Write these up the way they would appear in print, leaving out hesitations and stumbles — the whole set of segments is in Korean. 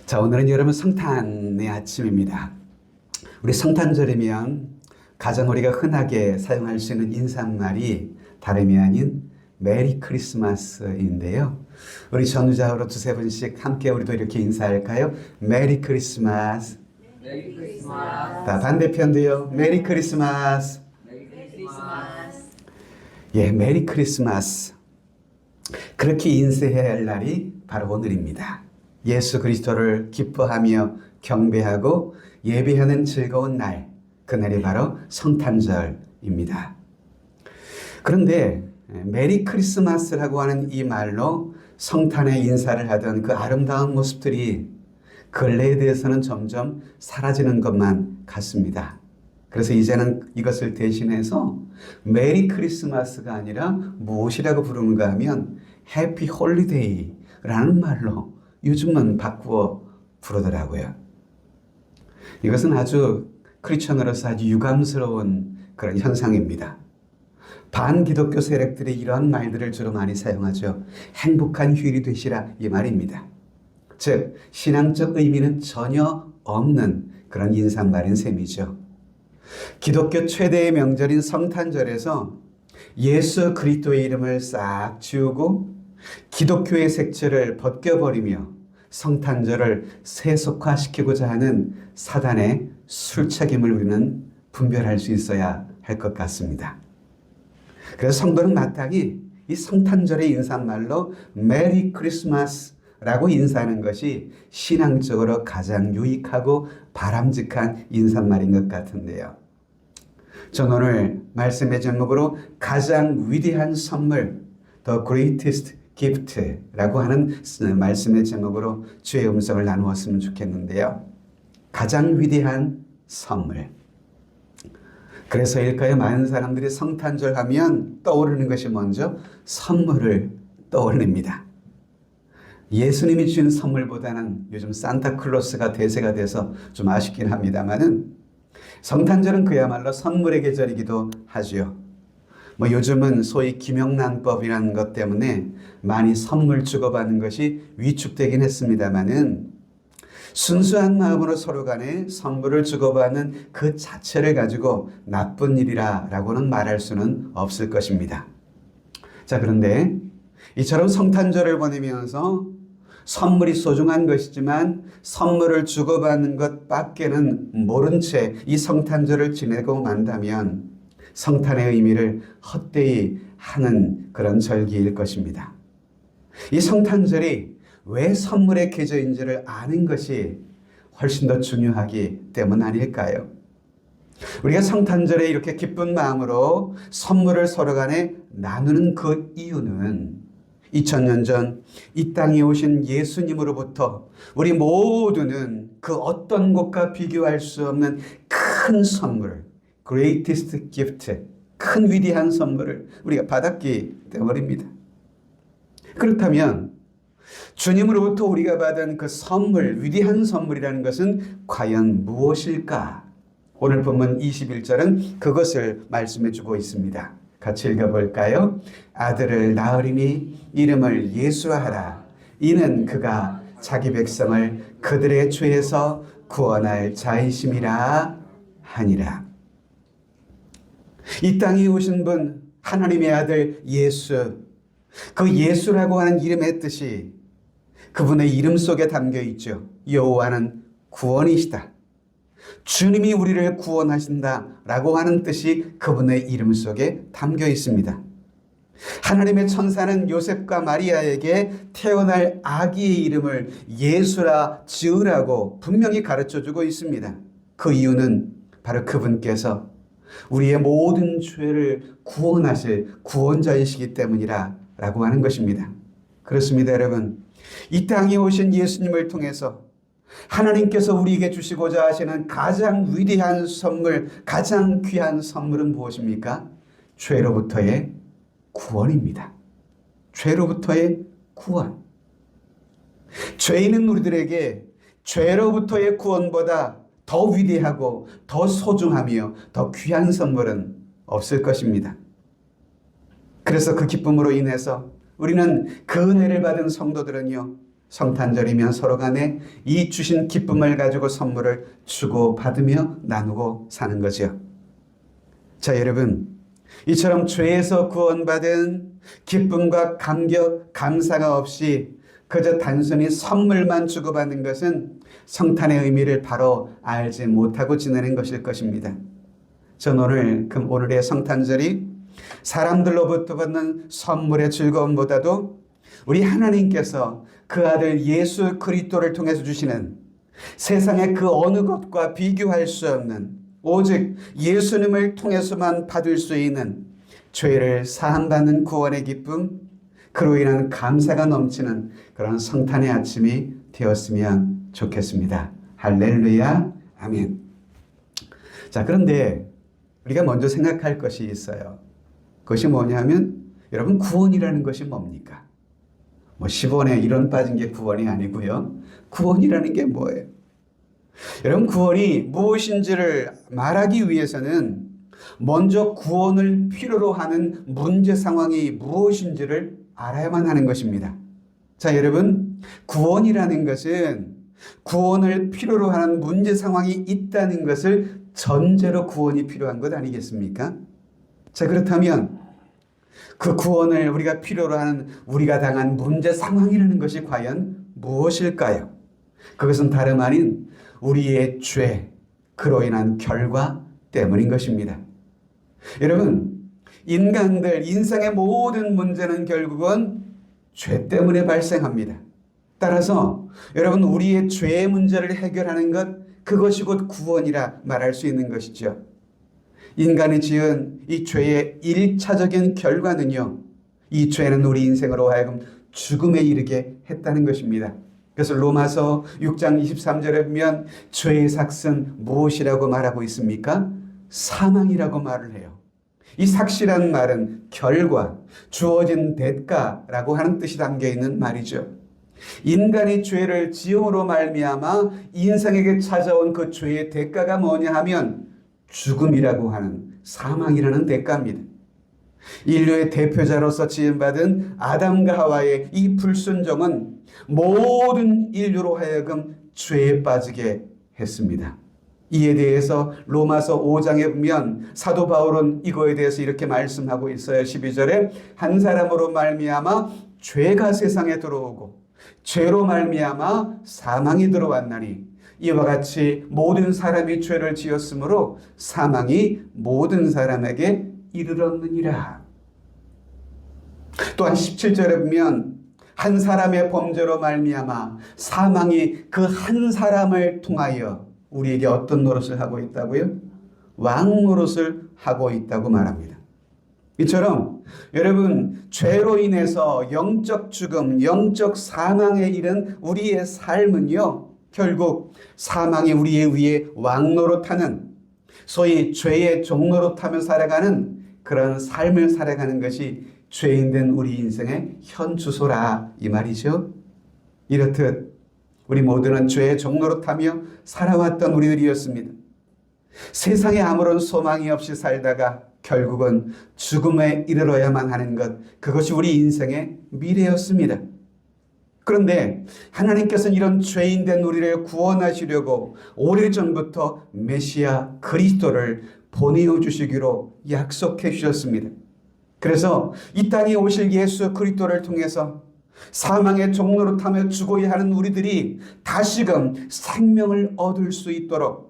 자, 오늘은 여러분 성탄의 아침입니다. 우리 성탄절이면 가장 우리가 흔하게 사용할 수 있는 인사말이 다름이 아닌 메리 크리스마스인데요. 우리 전우자으로 두세 분씩 함께 우리도 이렇게 인사할까요? 메리 크리스마스. 메리 크리스마스. 자, 반대편도요. 메리 크리스마스. 메리 크리스마스. 예, 메리 크리스마스. 그렇게 인사해야 할 날이 바로 오늘입니다. 예수 그리스도를 기뻐하며 경배하고 예배하는 즐거운 날, 그날이 바로 성탄절입니다. 그런데 메리 크리스마스라고 하는 이 말로 성탄의 인사를 하던 그 아름다운 모습들이 근래에 대해서는 점점 사라지는 것만 같습니다. 그래서 이제는 이것을 대신해서 메리 크리스마스가 아니라 무엇이라고 부르는가 하면 해피 홀리데이라는 말로 요즘은 바꾸어 부르더라고요. 이것은 아주 크리스천으로서 아주 유감스러운 그런 현상입니다. 반기독교 세력들이 이러한 말들을 주로 많이 사용하죠. 행복한 휴일이 되시라 이 말입니다. 즉 신앙적 의미는 전혀 없는 그런 인사말인 셈이죠. 기독교 최대의 명절인 성탄절에서 예수 그리스도의 이름을 싹 지우고 기독교의 색채를 벗겨버리며 성탄절을 세속화시키고자 하는 사단의 술책임을 우리는 분별할 수 있어야 할 것 같습니다. 그래서 성도는 마땅히 이 성탄절의 인사말로 메리 크리스마스라고 인사하는 것이 신앙적으로 가장 유익하고 바람직한 인사말인 것 같은데요. 전 오늘 말씀의 제목으로 가장 위대한 선물, The Greatest Gift라고 하는 말씀의 제목으로 주의 음성을 나누었으면 좋겠는데요. 가장 위대한 선물. 그래서일까요? 많은 사람들이 성탄절 하면 떠오르는 것이 먼저 선물을 떠올립니다. 예수님이 주신 선물보다는 요즘 산타클로스가 대세가 돼서 좀 아쉽긴 합니다만은 성탄절은 그야말로 선물의 계절이기도 하죠. 요즘은 소위 김영란법이라는 것 때문에 많이 선물 주고받는 것이 위축되긴 했습니다만은 순수한 마음으로 서로 간에 선물을 주고받는 그 자체를 가지고 나쁜 일이라고는 말할 수는 없을 것입니다. 자, 그런데 이처럼 성탄절을 보내면서 선물이 소중한 것이지만 선물을 주고받는 것 밖에는 모른 채 이 성탄절을 지내고 만다면 성탄의 의미를 헛되이 하는 그런 절기일 것입니다. 이 성탄절이 왜 선물의 계절인지를 아는 것이 훨씬 더 중요하기 때문 아닐까요? 우리가 성탄절에 이렇게 기쁜 마음으로 선물을 서로 간에 나누는 그 이유는 2000년 전 이 땅에 오신 예수님으로부터 우리 모두는 그 어떤 것과 비교할 수 없는 큰 선물, greatest gift, 큰 위대한 선물을 우리가 받았기 때문입니다. 그렇다면 주님으로부터 우리가 받은 그 선물, 위대한 선물이라는 것은 과연 무엇일까? 오늘 본문 21절은 그것을 말씀해 주고 있습니다. 같이 읽어볼까요? 아들을 낳으리니 이름을 예수하라. 이는 그가 자기 백성을 그들의 죄에서 구원할 자이심이라 하니라. 이 땅에 오신 분, 하나님의 아들 예수, 그 예수라고 하는 이름의 뜻이 그분의 이름 속에 담겨 있죠. 여호와는 구원이시다. 주님이 우리를 구원하신다라고 하는 뜻이 그분의 이름 속에 담겨 있습니다. 하나님의 천사는 요셉과 마리아에게 태어날 아기의 이름을 예수라 지으라고 분명히 가르쳐주고 있습니다. 그 이유는 바로 그분께서 우리의 모든 죄를 구원하실 구원자이시기 때문이라고 하는 것입니다. 그렇습니다, 여러분. 이 땅에 오신 예수님을 통해서 하나님께서 우리에게 주시고자 하시는 가장 위대한 선물, 가장 귀한 선물은 무엇입니까? 죄로부터의 구원입니다. 죄로부터의 구원. 죄 있는 우리들에게 죄로부터의 구원보다 더 위대하고 더 소중하며 더 귀한 선물은 없을 것입니다. 그래서 그 기쁨으로 인해서 우리는 그 은혜를 받은 성도들은요, 성탄절이면 서로 간에 이 주신 기쁨을 가지고 선물을 주고받으며 나누고 사는 거죠. 자, 여러분, 이처럼 죄에서 구원받은 기쁨과 감격, 감사가 없이 그저 단순히 선물만 주고받는 것은 성탄의 의미를 바로 알지 못하고 지내는 것일 것입니다. 전 오늘의 성탄절이 사람들로부터 받는 선물의 즐거움보다도 우리 하나님께서 그 아들 예수 그리스도를 통해서 주시는 세상의 그 어느 것과 비교할 수 없는 오직 예수님을 통해서만 받을 수 있는 죄를 사함받는 구원의 기쁨, 그로 인한 감사가 넘치는 그런 성탄의 아침이 되었으면 좋겠습니다. 할렐루야, 아멘. 자, 그런데 우리가 먼저 생각할 것이 있어요. 그것이 뭐냐면 여러분, 구원이라는 것이 뭡니까? 10원에 1원 빠진 게 구원이 아니고요. 구원이라는 게 뭐예요? 여러분, 구원이 무엇인지를 말하기 위해서는 먼저 구원을 필요로 하는 문제 상황이 무엇인지를 알아야만 하는 것입니다. 자, 여러분, 구원이라는 것은 구원을 필요로 하는 문제 상황이 있다는 것을 전제로 구원이 필요한 것 아니겠습니까? 자, 그렇다면 그 구원을 우리가 필요로 하는 우리가 당한 문제 상황이라는 것이 과연 무엇일까요? 그것은 다름 아닌 우리의 죄, 그로 인한 결과 때문인 것입니다. 여러분, 인생의 모든 문제는 결국은 죄 때문에 발생합니다. 따라서 여러분, 우리의 죄의 문제를 해결하는 것, 그것이 곧 구원이라 말할 수 있는 것이죠. 인간이 지은 이 죄의 1차적인 결과는요, 이 죄는 우리 인생으로 하여금 죽음에 이르게 했다는 것입니다. 그래서 로마서 6장 23절에 보면 죄의 삭은 무엇이라고 말하고 있습니까? 사망이라고 말을 해요. 이 삭이라는 말은 결과, 주어진 대가라고 하는 뜻이 담겨 있는 말이죠. 인간이 죄를 지음으로 말미암아 인생에게 찾아온 그 죄의 대가가 뭐냐 하면 죽음이라고 하는, 사망이라는 대가입니다. 인류의 대표자로서 지음받은 아담과 하와의 이 불순종은 모든 인류로 하여금 죄에 빠지게 했습니다. 이에 대해서 로마서 5장에 보면 사도 바울은 이거에 대해서 이렇게 말씀하고 있어요. 12절에 한 사람으로 말미암아 죄가 세상에 들어오고 죄로 말미암아 사망이 들어왔나니 이와 같이 모든 사람이 죄를 지었으므로 사망이 모든 사람에게 이르렀느니라. 또한 17절에 보면 한 사람의 범죄로 말미암아 사망이 그 한 사람을 통하여 우리에게 어떤 노릇을 하고 있다고요? 왕 노릇을 하고 있다고 말합니다. 이처럼 여러분, 죄로 인해서 영적 죽음, 영적 사망에 이른 우리의 삶은요, 결국 사망이 우리의 위에 왕 노릇하는, 소위 죄의 종 노릇하며 살아가는 그런 삶을 살아가는 것이 죄인된 우리 인생의 현 주소라, 이 말이죠. 이렇듯 우리 모두는 죄의 종 노릇하며 살아왔던 우리들이었습니다. 세상에 아무런 소망이 없이 살다가 결국은 죽음에 이르러야만 하는 것, 그것이 우리 인생의 미래였습니다. 그런데 하나님께서는 이런 죄인된 우리를 구원하시려고 오래전부터 메시아 그리스도를 보내어 주시기로 약속해 주셨습니다. 그래서 이 땅에 오실 예수 그리스도를 통해서 사망의 종로로 타며 죽어야 하는 우리들이 다시금 생명을 얻을 수 있도록,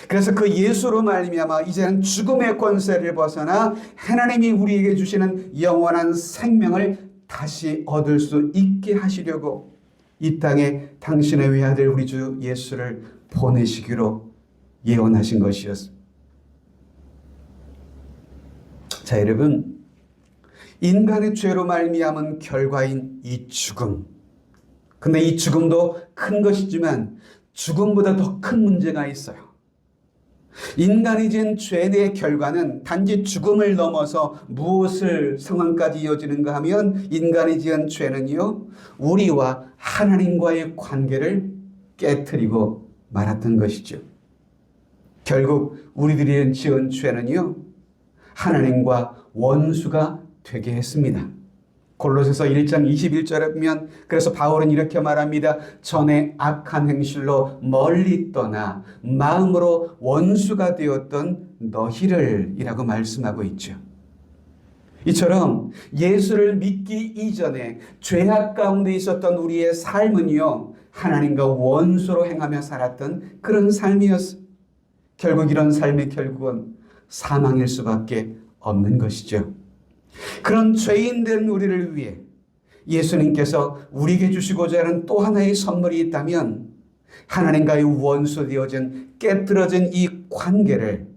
그래서 그 예수로 말미암아 이제는 죽음의 권세를 벗어나 하나님이 우리에게 주시는 영원한 생명을 다시 얻을 수 있게 하시려고 이 땅에 당신의 외아들 우리 주 예수를 보내시기로 예언하신 것이었습니다. 자, 여러분, 인간의 죄로 말미암은 결과인 이 죽음, 근데 이 죽음도 큰 것이지만 죽음보다 더 큰 문제가 있어요. 인간이 지은 죄의 결과는 단지 죽음을 넘어서 무엇을 상황까지 이어지는가 하면, 인간이 지은 죄는요, 우리와 하나님과의 관계를 깨트리고 말았던 것이죠. 결국 우리들이 지은 죄는요, 하나님과 원수가 되게 했습니다. 골로새서 1장 21절에 보면 그래서 바울은 이렇게 말합니다. 전에 악한 행실로 멀리 떠나 마음으로 원수가 되었던 너희를 이라고 말씀하고 있죠. 이처럼 예수를 믿기 이전에 죄악 가운데 있었던 우리의 삶은요, 하나님과 원수로 행하며 살았던 그런 삶이었어요. 결국 이런 삶의 결국은 사망일 수밖에 없는 것이죠. 그런 죄인된 우리를 위해 예수님께서 우리에게 주시고자 하는 또 하나의 선물이 있다면 하나님과의 원수 되어진 깨뜨려진 이 관계를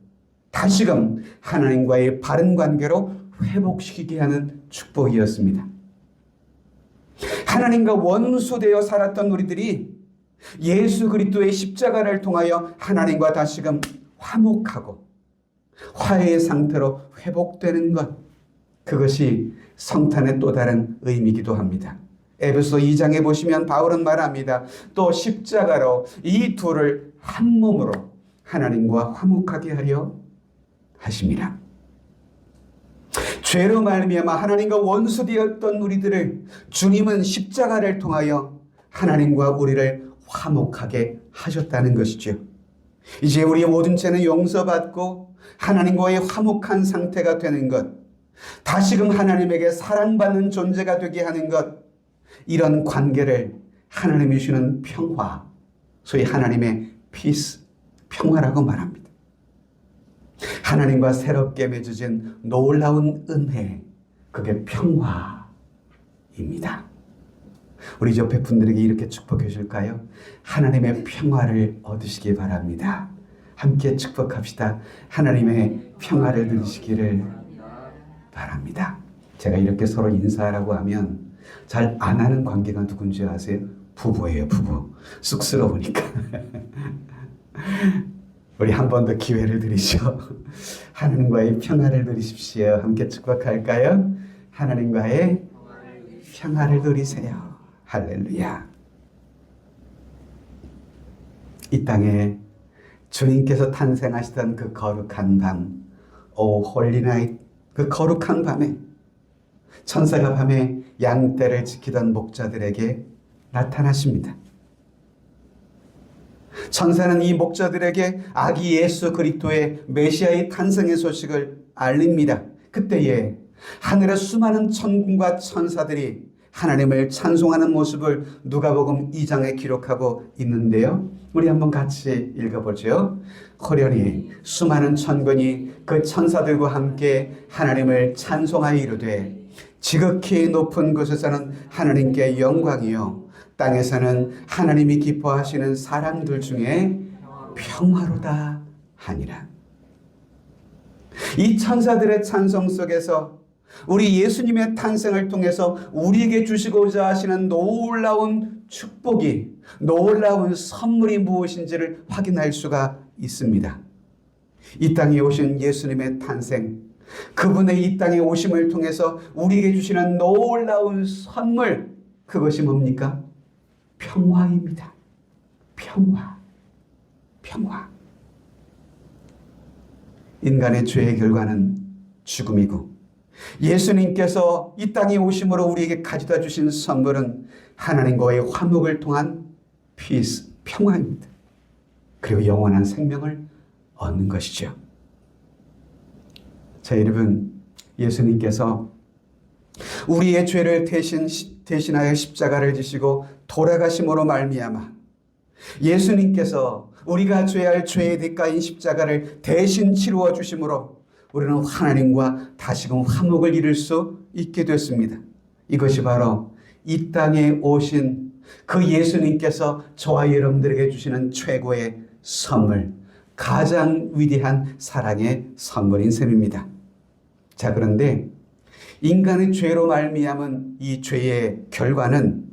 다시금 하나님과의 바른 관계로 회복시키게 하는 축복이었습니다. 하나님과 원수되어 살았던 우리들이 예수 그리스도의 십자가를 통하여 하나님과 다시금 화목하고 화해의 상태로 회복되는 것, 그것이 성탄의 또 다른 의미이기도 합니다. 에베소 2장에 보시면 바울은 말합니다. 또 십자가로 이 둘을 한 몸으로 하나님과 화목하게 하려 하심이라. 죄로 말미암아 하나님과 원수되었던 우리들을 주님은 십자가를 통하여 하나님과 우리를 화목하게 하셨다는 것이죠. 이제 우리의 모든 죄는 용서받고 하나님과의 화목한 상태가 되는 것, 다시금 하나님에게 사랑받는 존재가 되게 하는 것, 이런 관계를 하나님이 주는 평화, 소위 하나님의 피스, 평화라고 말합니다. 하나님과 새롭게 맺어진 놀라운 은혜, 그게 평화입니다. 우리 옆에 분들에게 이렇게 축복해 줄까요? 하나님의 평화를 얻으시기 바랍니다. 함께 축복합시다. 하나님의 평화를 누리시기를 바랍니다. 제가 이렇게 서로 인사하라고 하면 잘 안 하는 관계가 누군지 아세요? 부부예요, 부부. 쑥스러우니까. 우리 한 번 더 기회를 드리죠. 하나님과의 평화를 누리십시오. 함께 축복할까요? 하나님과의 평화를 누리세요. 할렐루야. 이 땅에 주님께서 탄생하시던 그 거룩한 밤, 오 홀리 나잇, 그 거룩한 밤에 천사가 밤에 양떼를 지키던 목자들에게 나타나십니다. 천사는 이 목자들에게 아기 예수 그리스도의 메시아의 탄생의 소식을 알립니다. 그때에 하늘의 수많은 천군과 천사들이 하나님을 찬송하는 모습을 누가복음 2장에 기록하고 있는데요. 우리 한번 같이 읽어보죠. 호련히 수많은 천군이 그 천사들과 함께 하나님을 찬송하여 이르되 지극히 높은 곳에서는 하나님께 영광이요 땅에서는 하나님이 기뻐하시는 사람들 중에 평화로다 하니라. 이 천사들의 찬송 속에서 우리 예수님의 탄생을 통해서 우리에게 주시고자 하시는 놀라운 축복이, 놀라운 선물이 무엇인지를 확인할 수가 있습니다. 이 땅에 오신 예수님의 탄생, 그분의 이 땅에 오심을 통해서 우리에게 주시는 놀라운 선물, 그것이 뭡니까? 평화입니다. 평화. 평화. 인간의 죄의 결과는 죽음이고 예수님께서 이 땅에 오심으로 우리에게 가져다 주신 선물은 하나님과의 화목을 통한 피스, 평화입니다. 그리고 영원한 생명을 얻는 것이죠. 자, 여러분, 예수님께서 우리의 죄를 대신하여 십자가를 지시고 돌아가심으로 말미암아 예수님께서 우리가 져야 할 죄의 대가인 십자가를 대신 치루어 주심으로 우리는 하나님과 다시금 화목을 이룰 수 있게 됐습니다. 이것이 바로 이 땅에 오신 그 예수님께서 저와 여러분들에게 주시는 최고의 선물, 가장 위대한 사랑의 선물인 셈입니다. 자, 그런데 인간의 죄로 말미암은 이 죄의 결과는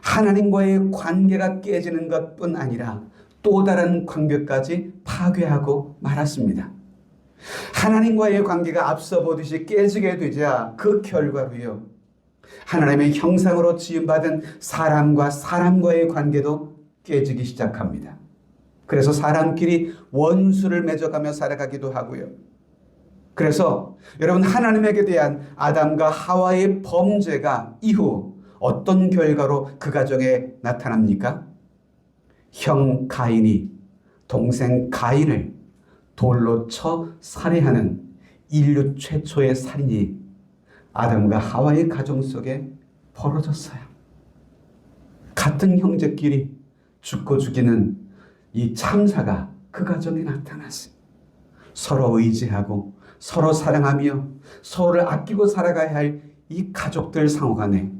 하나님과의 관계가 깨지는 것뿐 아니라 또 다른 관계까지 파괴하고 말았습니다. 하나님과의 관계가 앞서 보듯이 깨지게 되자 그 결과로요, 하나님의 형상으로 지음받은 사람과 사람과의 관계도 깨지기 시작합니다. 그래서 사람끼리 원수를 맺어가며 살아가기도 하고요. 그래서 여러분, 하나님에게 대한 아담과 하와의 범죄가 이후 어떤 결과로 그 가정에 나타납니까? 형 가인이 동생 가인을 돌로 쳐 살해하는 인류 최초의 살인이 아담과 하와의 가정 속에 벌어졌어요. 같은 형제끼리 죽고 죽이는 이 참사가 그 가정에 나타났어요. 서로 의지하고 서로 사랑하며 서로를 아끼고 살아가야 할 이 가족들 상호 간에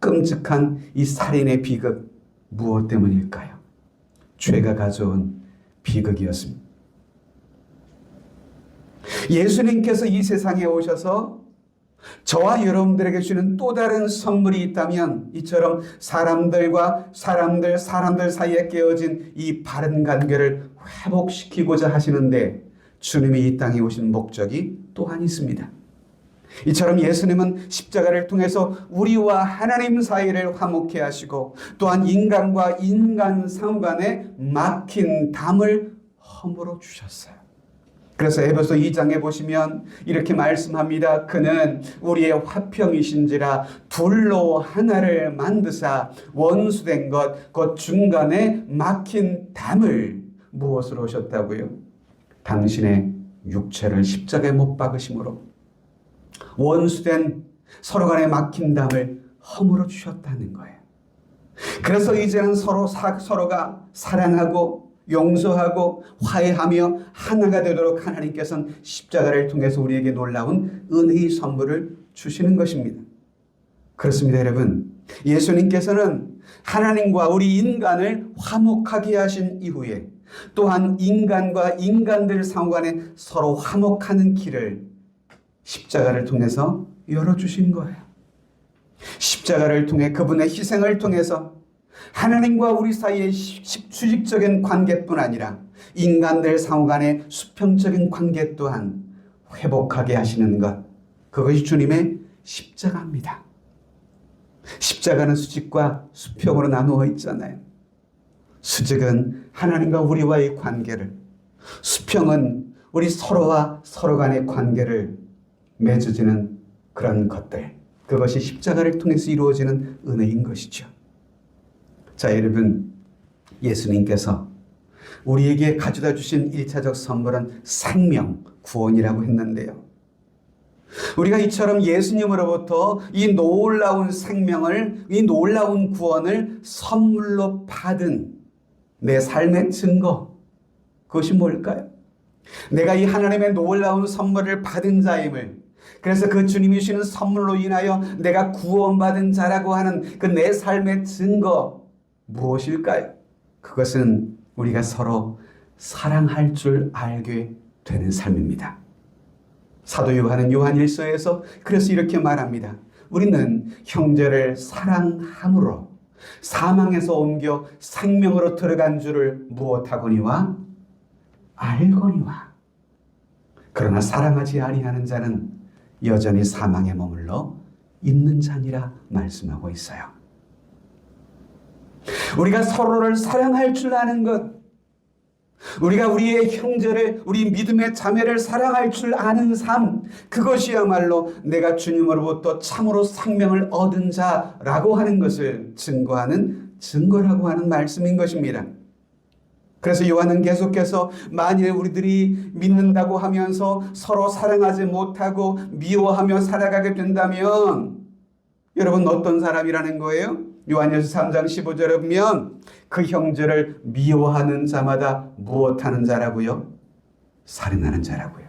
끔찍한 이 살인의 비극, 무엇 때문일까요? 죄가 가져온 비극이었습니다. 예수님께서 이 세상에 오셔서 저와 여러분들에게 주는 또 다른 선물이 있다면 이처럼 사람들 사이에 깨어진 이 바른 관계를 회복시키고자 하시는데 주님이 이 땅에 오신 목적이 또한 있습니다. 이처럼 예수님은 십자가를 통해서 우리와 하나님 사이를 화목케 하시고 또한 인간과 인간 상간에 막힌 담을 허물어 주셨어요. 그래서 에베소 2장에 보시면 이렇게 말씀합니다. 그는 우리의 화평이신지라 둘로 하나를 만드사 원수된 것 곧 중간에 막힌 담을 무엇으로 오셨다고요? 당신의 육체를 십자가에 못 박으심으로 원수된 서로 간에 막힌 담을 허물어 주셨다는 거예요. 그래서 이제는 서로가 사랑하고 용서하고 화해하며 하나가 되도록 하나님께서는 십자가를 통해서 우리에게 놀라운 은혜의 선물을 주시는 것입니다. 그렇습니다, 여러분. 예수님께서는 하나님과 우리 인간을 화목하게 하신 이후에 또한 인간과 인간들 상호 간에 서로 화목하는 길을 십자가를 통해서 열어주신 거예요. 십자가를 통해 그분의 희생을 통해서 하나님과 우리 사이의 수직적인 관계뿐 아니라 인간들 상호 간의 수평적인 관계 또한 회복하게 하시는 것, 그것이 주님의 십자가입니다. 십자가는 수직과 수평으로 나누어 있잖아요. 수직은 하나님과 우리와의 관계를, 수평은 우리 서로와 서로 간의 관계를 맺어지는 그런 것들, 그것이 십자가를 통해서 이루어지는 은혜인 것이죠. 자, 여러분, 예수님께서 우리에게 가져다 주신 1차적 선물은 생명, 구원이라고 했는데요. 우리가 이처럼 예수님으로부터 이 놀라운 생명을, 이 놀라운 구원을 선물로 받은 내 삶의 증거, 그것이 뭘까요? 내가 이 하나님의 놀라운 선물을 받은 자임을, 그래서 그 주님이 주시는 선물로 인하여 내가 구원받은 자라고 하는 그 내 삶의 증거, 무엇일까요? 그것은 우리가 서로 사랑할 줄 알게 되는 삶입니다. 사도 요한은 요한일서에서 그래서 이렇게 말합니다. 우리는 형제를 사랑함으로 사망에서 옮겨 생명으로 들어간 줄을 무엇하거니와 알거니와, 그러나 사랑하지 아니하는 자는 여전히 사망에 머물러 있는 자니라 말씀하고 있어요. 우리가 서로를 사랑할 줄 아는 것, 우리가 우리의 형제를, 우리 믿음의 자매를 사랑할 줄 아는 삶, 그것이야말로 내가 주님으로부터 참으로 생명을 얻은 자라고 하는 것을 증거하는 증거라고 하는 말씀인 것입니다. 그래서 요한은 계속해서 만일 우리들이 믿는다고 하면서 서로 사랑하지 못하고 미워하며 살아가게 된다면 여러분 어떤 사람이라는 거예요? 요한일서 3장 15절에 보면 그 형제를 미워하는 자마다 무엇하는 자라고요? 살인하는 자라고요.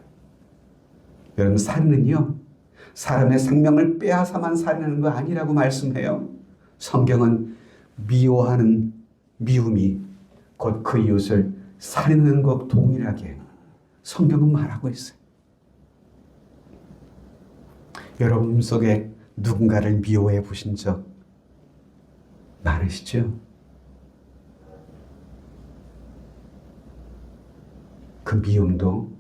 여러분, 살인은요, 사람의 생명을 빼앗아만 살인하는 거 아니라고 말씀해요. 성경은 미워하는 미움이 곧 그 이웃을 살인하는 것 동일하게 성경은 말하고 있어요. 여러분 속에 누군가를 미워해 보신 적 많으시죠? 그 미움도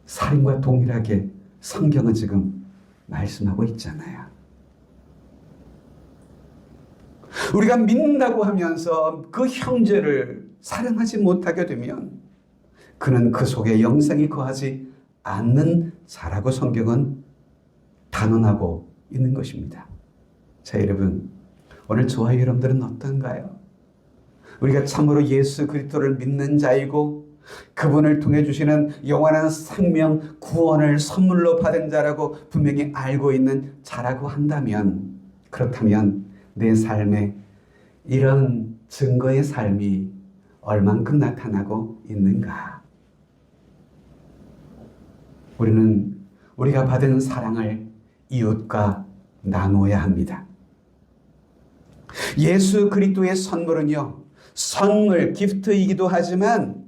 살인과 동일하게 성경은 지금 말씀하고 있잖아요. 우리가 믿는다고 하면서 그 형제를 사랑하지 못하게 되면 그는 그 속에 영생이 거하지 않는 자라고 성경은 단언하고 있는 것입니다. 자, 여러분, 오늘 저와 여러분들은 어떤가요? 우리가 참으로 예수 그리스도를 믿는 자이고 그분을 통해 주시는 영원한 생명, 구원을 선물로 받은 자라고 분명히 알고 있는 자라고 한다면, 그렇다면 내 삶에 이런 증거의 삶이 얼만큼 나타나고 있는가? 우리는 우리가 받은 사랑을 이웃과 나누어야 합니다. 예수 그리스도의 선물은요, 선물, 기프트이기도 하지만,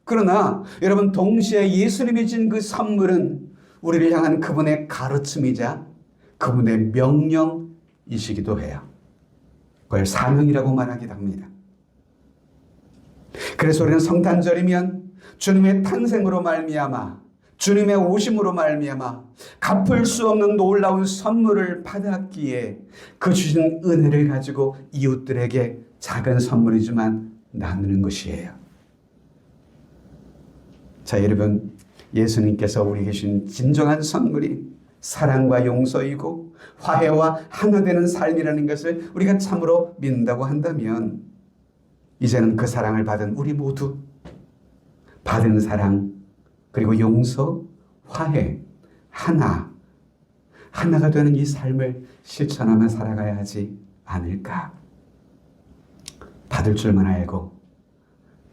그러나 여러분, 동시에 예수님이 준 그 선물은 우리를 향한 그분의 가르침이자 그분의 명령이시기도 해요. 그걸 사명이라고 말하기도 합니다. 그래서 우리는 성탄절이면 주님의 탄생으로 말미암아, 주님의 오심으로 말미암아 갚을 수 없는 놀라운 선물을 받았기에 그 주신 은혜를 가지고 이웃들에게 작은 선물이지만 나누는 것이에요. 자, 여러분, 예수님께서 우리에게 주신 진정한 선물이 사랑과 용서이고 화해와 하나 되는 삶이라는 것을 우리가 참으로 믿는다고 한다면, 이제는 그 사랑을 받은 우리 모두 받은 사랑, 그리고 용서, 화해, 하나가 되는 이 삶을 실천하며 살아가야 하지 않을까? 받을 줄만 알고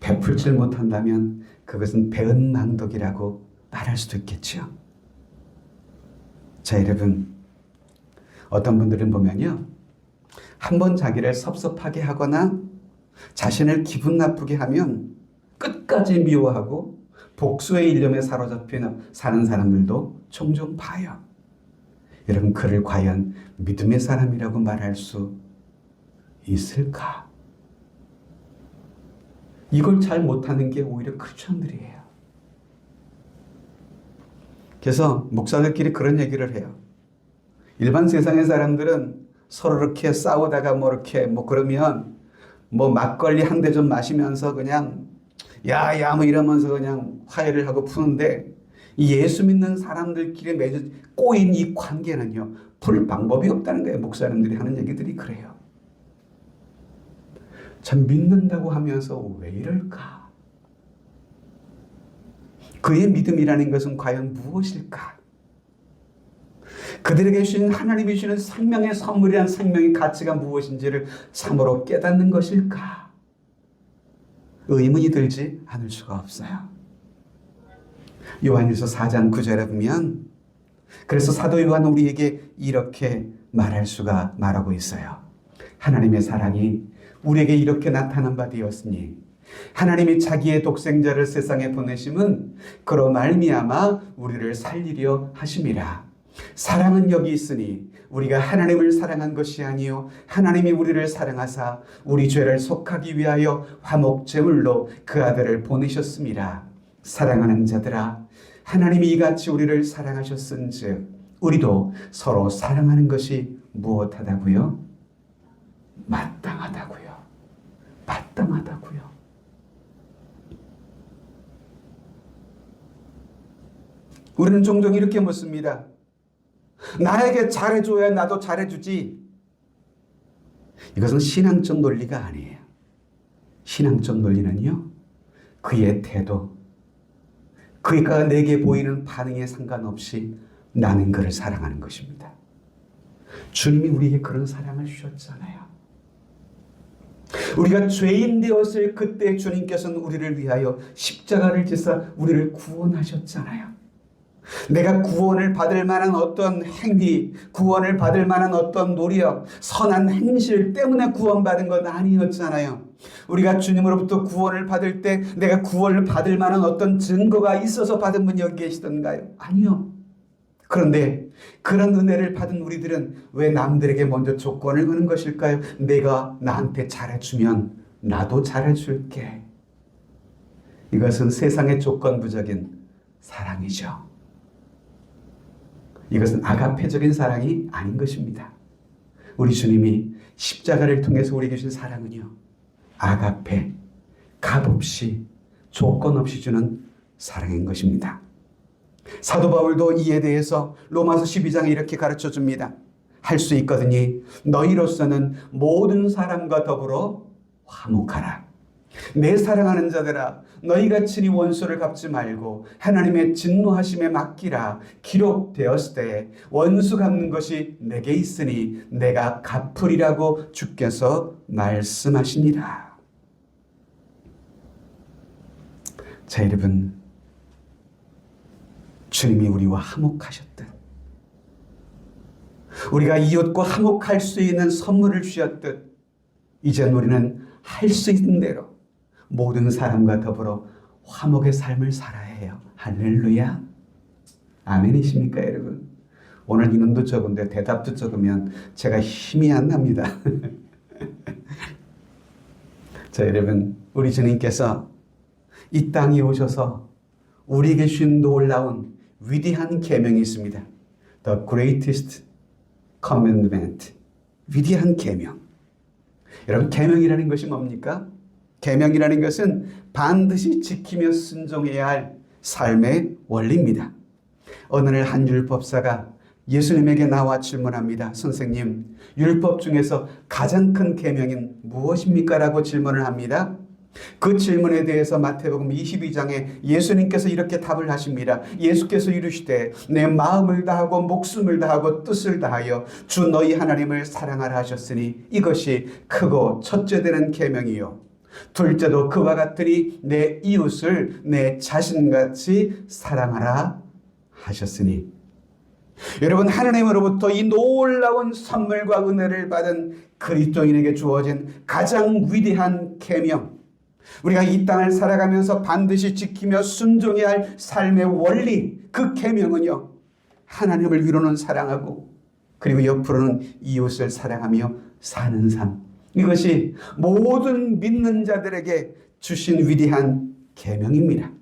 베풀 줄 못한다면 그것은 배은망덕이라고 말할 수도 있겠죠. 자, 여러분, 어떤 분들은 보면요, 한번 자기를 섭섭하게 하거나 자신을 기분 나쁘게 하면 끝까지 미워하고 복수의 일념에 사로잡혀 사는 사람들도 종종 봐요. 여러분, 그를 과연 믿음의 사람이라고 말할 수 있을까? 이걸 잘 못하는 게 오히려 크리스천들이에요. 그래서 목사들끼리 그런 얘기를 해요. 일반 세상의 사람들은 서로 이렇게 싸우다가 그러면 막걸리 한 대 좀 마시면서 그냥 야야 이러면서 그냥 화해를 하고 푸는데, 이 예수 믿는 사람들끼리 맺어 꼬인 이 관계는요, 풀 방법이 없다는 거예요. 목사님들이 하는 얘기들이 그래요. 참 믿는다고 하면서 왜 이럴까? 그의 믿음이라는 것은 과연 무엇일까? 그들에게 주신 하나님이 주시는 생명의 선물이란 생명의 가치가 무엇인지를 참으로 깨닫는 것일까? 의문이 들지 않을 수가 없어요. 요한일서 4장 9절에 보면, 그래서 사도 요한은 우리에게 이렇게 말하고 있어요. 하나님의 사랑이 우리에게 이렇게 나타난 바 되었으니 하나님이 자기의 독생자를 세상에 보내심은 그로 말미암아 우리를 살리려 하심이라. 사랑은 여기 있으니 우리가 하나님을 사랑한 것이 아니요 하나님이 우리를 사랑하사 우리 죄를 속하기 위하여 화목제물로 그 아들을 보내셨음이라. 사랑하는 자들아, 하나님이 이같이 우리를 사랑하셨은즉 우리도 서로 사랑하는 것이 무엇하다고요? 마땅하다고요. 우리는 종종 이렇게 묻습니다. 나에게 잘해줘야 나도 잘해주지. 이것은 신앙적 논리가 아니에요. 신앙적 논리는요, 그의 태도, 그가 내게 보이는 반응에 상관없이 나는 그를 사랑하는 것입니다. 주님이 우리에게 그런 사랑을 주셨잖아요. 우리가 죄인 되었을 그때 주님께서는 우리를 위하여 십자가를 지사 우리를 구원하셨잖아요. 내가 구원을 받을 만한 어떤 행위, 구원을 받을 만한 어떤 노력, 선한 행실 때문에 구원받은 건 아니었잖아요. 우리가 주님으로부터 구원을 받을 때 내가 구원을 받을 만한 어떤 증거가 있어서 받은 분 여기 계시던가요? 아니요. 그런데 그런 은혜를 받은 우리들은 왜 남들에게 먼저 조건을 거는 것일까요? 내가 나한테 잘해주면 나도 잘해줄게. 이것은 세상의 조건부적인 사랑이죠. 이것은 아가페적인 사랑이 아닌 것입니다. 우리 주님이 십자가를 통해서 우리에게 주신 사랑은요, 아가페, 값없이 조건 없이 주는 사랑인 것입니다. 사도 바울도 이에 대해서 로마서 12장에 이렇게 가르쳐 줍니다. 할 수 있거든요. 너희로서는 모든 사람과 더불어 화목하라. 내 사랑하는 자들아, 너희가 친히 원수를 갚지 말고 하나님의 진노하심에 맡기라. 기록되었을 때 원수 갚는 것이 내게 있으니 내가 갚으리라고 주께서 말씀하시니라. 자, 여러분, 주님이 우리와 화목하셨듯, 우리가 이웃과 화목할 수 있는 선물을 주셨듯, 이제 우리는 할 수 있는 대로 모든 사람과 더불어 화목의 삶을 살아야 해요. 할렐루야. 아멘이십니까, 여러분? 오늘 인원도 적은데 대답도 적으면 제가 힘이 안 납니다. 자, 여러분, 우리 주님께서 이 땅에 오셔서 우리에게 주신 놀라운 위대한 계명이 있습니다. The greatest commandment. 위대한 계명. 여러분, 계명이라는 것이 뭡니까? 계명이라는 것은 반드시 지키며 순종해야 할 삶의 원리입니다. 어느 날 한 율법사가 예수님에게 나와 질문합니다. 선생님, 율법 중에서 가장 큰 계명인 무엇입니까? 라고 질문을 합니다. 그 질문에 대해서 마태복음 22장에 예수님께서 이렇게 답을 하십니다. 예수께서 이르시되 내 마음을 다하고 목숨을 다하고 뜻을 다하여 주 너희 하나님을 사랑하라 하셨으니 이것이 크고 첫째 되는 계명이요 둘째도 그와 같으니 내 이웃을 내 자신같이 사랑하라 하셨으니. 여러분, 하나님으로부터 이 놀라운 선물과 은혜를 받은 그리스도인에게 주어진 가장 위대한 계명, 우리가 이 땅을 살아가면서 반드시 지키며 순종해야 할 삶의 원리, 그 계명은요, 하나님을 위로는 사랑하고 그리고 옆으로는 이웃을 사랑하며 사는 삶. 이것이 모든 믿는 자들에게 주신 위대한 계명입니다.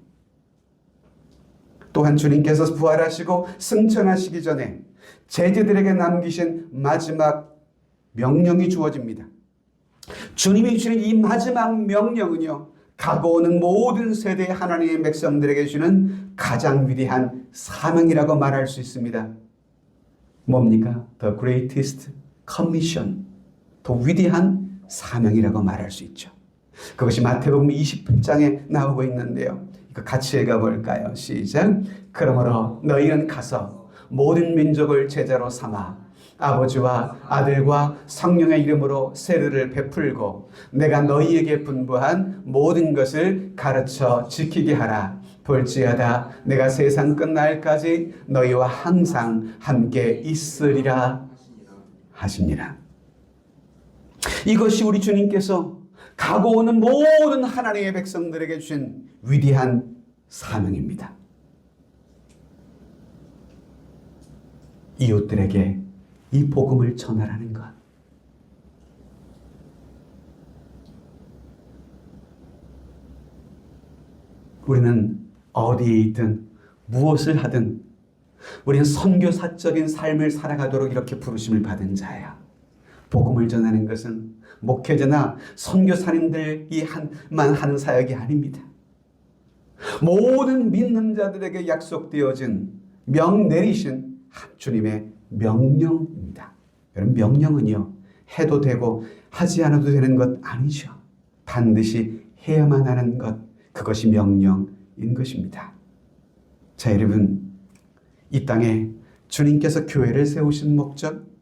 또한 주님께서 부활하시고 승천하시기 전에 제자들에게 남기신 마지막 명령이 주어집니다. 주님이 주신 이 마지막 명령은요, 가고 오는 모든 세대의 하나님의 백성들에게 주는 가장 위대한 사명이라고 말할 수 있습니다. 뭡니까? The greatest commission. 더 위대한 사명이라고 말할 수 있죠. 그것이 마태복음 28장에 나오고 있는데요. 이거 같이 읽어볼까요? 시작. 그러므로 너희는 가서 모든 민족을 제자로 삼아 아버지와 아들과 성령의 이름으로 세례를 베풀고 내가 너희에게 분부한 모든 것을 가르쳐 지키게 하라. 볼지어다 내가 세상 끝날까지 너희와 항상 함께 있으리라 하시니라. 이것이 우리 주님께서 가고 오는 모든 하나님의 백성들에게 주신 위대한 사명입니다. 이웃들에게 이 복음을 전하라는 것. 우리는 어디에 있든 무엇을 하든 우리는 선교사적인 삶을 살아가도록 이렇게 부르심을 받은 자야. 복음을 전하는 것은 목회자나 선교사님들이 만 하는 사역이 아닙니다. 모든 믿는 자들에게 약속되어진 내리신 주님의 명령입니다. 여러분, 명령은요, 해도 되고 하지 않아도 되는 것 아니죠. 반드시 해야만 하는 것, 그것이 명령인 것입니다. 자, 여러분, 이 땅에 주님께서 교회를 세우신 목적,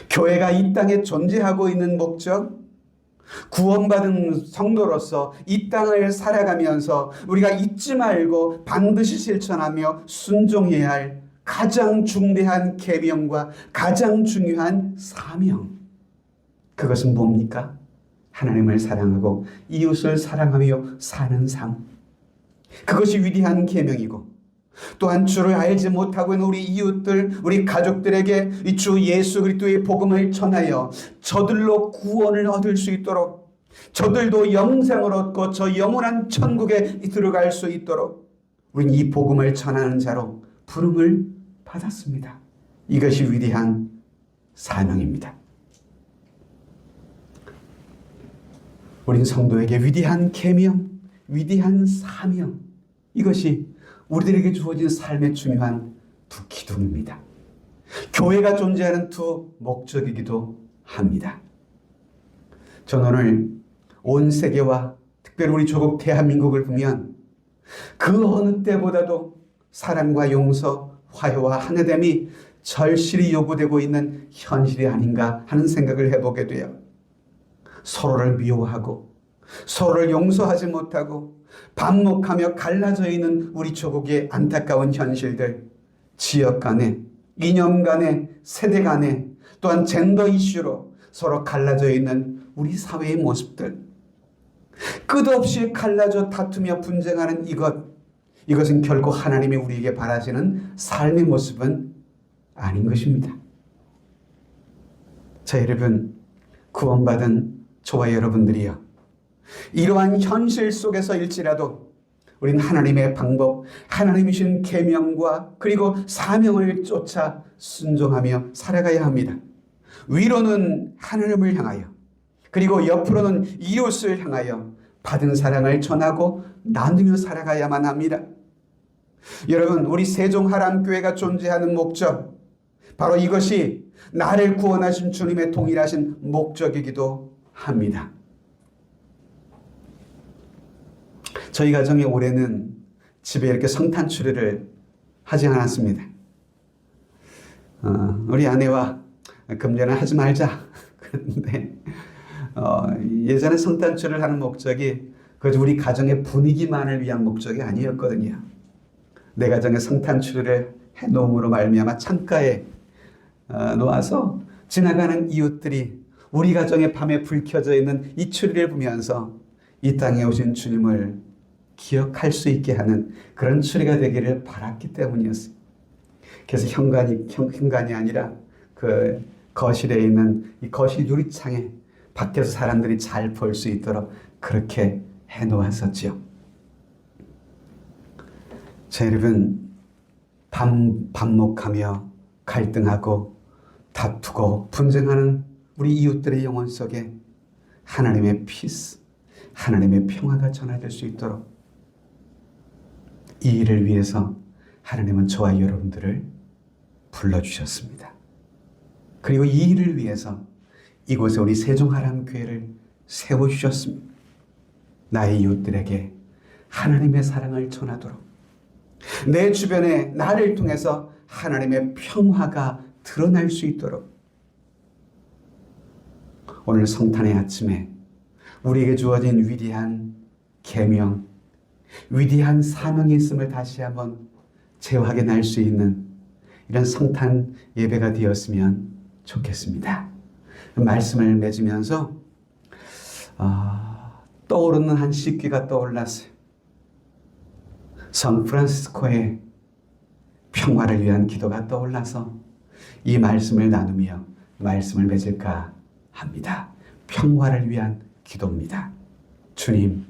교회가 이 땅에 존재하고 있는 목적, 구원받은 성도로서 이 땅을 살아가면서 우리가 잊지 말고 반드시 실천하며 순종해야 할 가장 중대한 계명과 가장 중요한 사명, 그것은 뭡니까? 하나님을 사랑하고 이웃을 사랑하며 사는 삶. 그것이 위대한 계명이고, 또한 주를 알지 못하고 있는 우리 이웃들, 우리 가족들에게 이 주 예수 그리스도의 복음을 전하여 저들로 구원을 얻을 수 있도록, 저들도 영생을 얻고 저 영원한 천국에 들어갈 수 있도록 우리는 이 복음을 전하는 자로 부름을 받았습니다. 이것이 위대한 사명입니다. 우린 성도에게 위대한 계명, 위대한 사명, 이것이 우리들에게 주어진 삶의 중요한 두 기둥입니다. 교회가 존재하는 두 목적이기도 합니다. 저는 오늘 온 세계와 특별히 우리 조국 대한민국을 보면 그 어느 때보다도 사랑과 용서, 화해와 하나됨이 절실히 요구되고 있는 현실이 아닌가 하는 생각을 해보게 돼요. 서로를 미워하고 서로를 용서하지 못하고 반목하며 갈라져 있는 우리 조국의 안타까운 현실들, 지역 간에, 이념 간에, 세대 간에, 또한 젠더 이슈로 서로 갈라져 있는 우리 사회의 모습들, 끝없이 갈라져 다투며 분쟁하는 이것은 결코 하나님이 우리에게 바라시는 삶의 모습은 아닌 것입니다. 자, 여러분, 구원받은 저와 여러분들이요, 이러한 현실 속에서일지라도 우리는 하나님의 방법, 하나님이 주신 계명과 그리고 사명을 쫓아 순종하며 살아가야 합니다. 위로는 하나님을 향하여, 그리고 옆으로는 이웃을 향하여 받은 사랑을 전하고 나누며 살아가야만 합니다. 여러분, 우리 세종하람교회가 존재하는 목적, 바로 이것이 나를 구원하신 주님의 동일하신 목적이기도 합니다. 저희 가정이 올해는 집에 이렇게 성탄 추리를 하지 않았습니다. 우리 아내와 금년은 하지 말자. 그런데 예전에 성탄 추리를 하는 목적이 그저 우리 가정의 분위기만을 위한 목적이 아니었거든요. 내 가정의 성탄 추리를 해놓음으로 말미암아 창가에 놓아서 지나가는 이웃들이 우리 가정의 밤에 불 켜져 있는 이 추리를 보면서 이 땅에 오신 주님을 기억할 수 있게 하는 그런 추리가 되기를 바랐기 때문이었어요. 그래서 현관이 아니라 그 거실에 있는 이 거실 유리창에 밖에서 사람들이 잘 볼 수 있도록 그렇게 해놓았었죠. 자, 여러분, 반목하며 갈등하고 다투고 분쟁하는 우리 이웃들의 영혼 속에 하나님의 피스, 하나님의 평화가 전해질 수 있도록 이 일을 위해서 하나님은 저와 여러분들을 불러주셨습니다. 그리고 이 일을 위해서 이곳에 우리 세종하람교회를 세워주셨습니다. 나의 이웃들에게 하나님의 사랑을 전하도록, 내 주변에 나를 통해서 하나님의 평화가 드러날 수 있도록. 오늘 성탄의 아침에 우리에게 주어진 위대한 계명, 위대한 사명이 있음을 다시 한번 재확인할 수 있는 이런 성탄 예배가 되었으면 좋겠습니다. 말씀을 맺으면서 떠오르는 한 시귀가 떠올랐어요. 샌프란시스코의 평화를 위한 기도가 떠올라서 이 말씀을 나누며 말씀을 맺을까 합니다. 평화를 위한 기도입니다. 주님,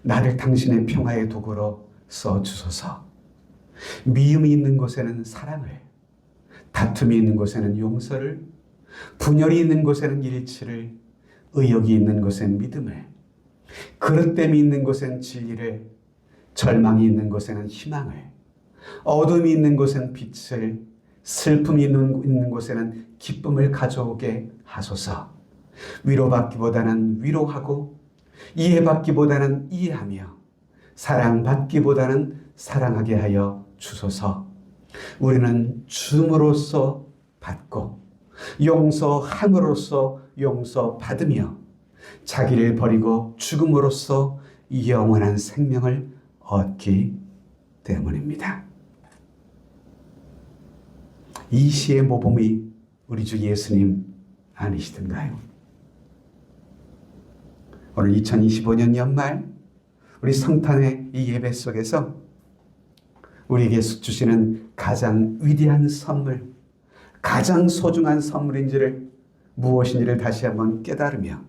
나를 당신의 평화의 도구로 써주소서. 미움이 있는 곳에는 사랑을, 다툼이 있는 곳에는 용서를, 분열이 있는 곳에는 일치를, 의욕이 있는 곳엔 믿음을, 그릇됨이 있는 곳엔 진리를, 절망이 있는 곳에는 희망을, 어둠이 있는 곳엔 빛을, 슬픔이 있는 곳에는 기쁨을 가져오게 하소서. 위로받기보다는 위로하고, 이해받기보다는 이해하며, 사랑받기보다는 사랑하게 하여 주소서. 우리는 줌으로써 받고 용서함으로써 용서받으며 자기를 버리고 죽음으로써 영원한 생명을 얻기 때문입니다. 이 시의 모범이 우리 주 예수님 아니시던가요? 오늘 2025년 연말 우리 성탄의 이 예배 속에서 우리에게 주시는 가장 위대한 선물, 가장 소중한 선물인지를 무엇인지를 다시 한번 깨달으며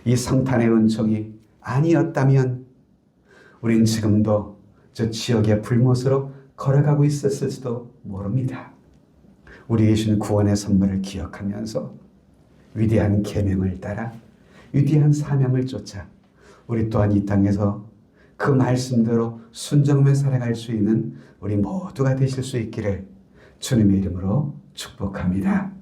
이 성탄의 은총이 아니었다면 우린 지금도 저 지역의 불못으로 걸어가고 있었을지도 모릅니다. 우리에게 주신 구원의 선물을 기억하면서 위대한 계명을 따라 위대한 사명을 쫓아 우리 또한 이 땅에서 그 말씀대로 순종하며 살아갈 수 있는 우리 모두가 되실 수 있기를 주님의 이름으로 축복합니다.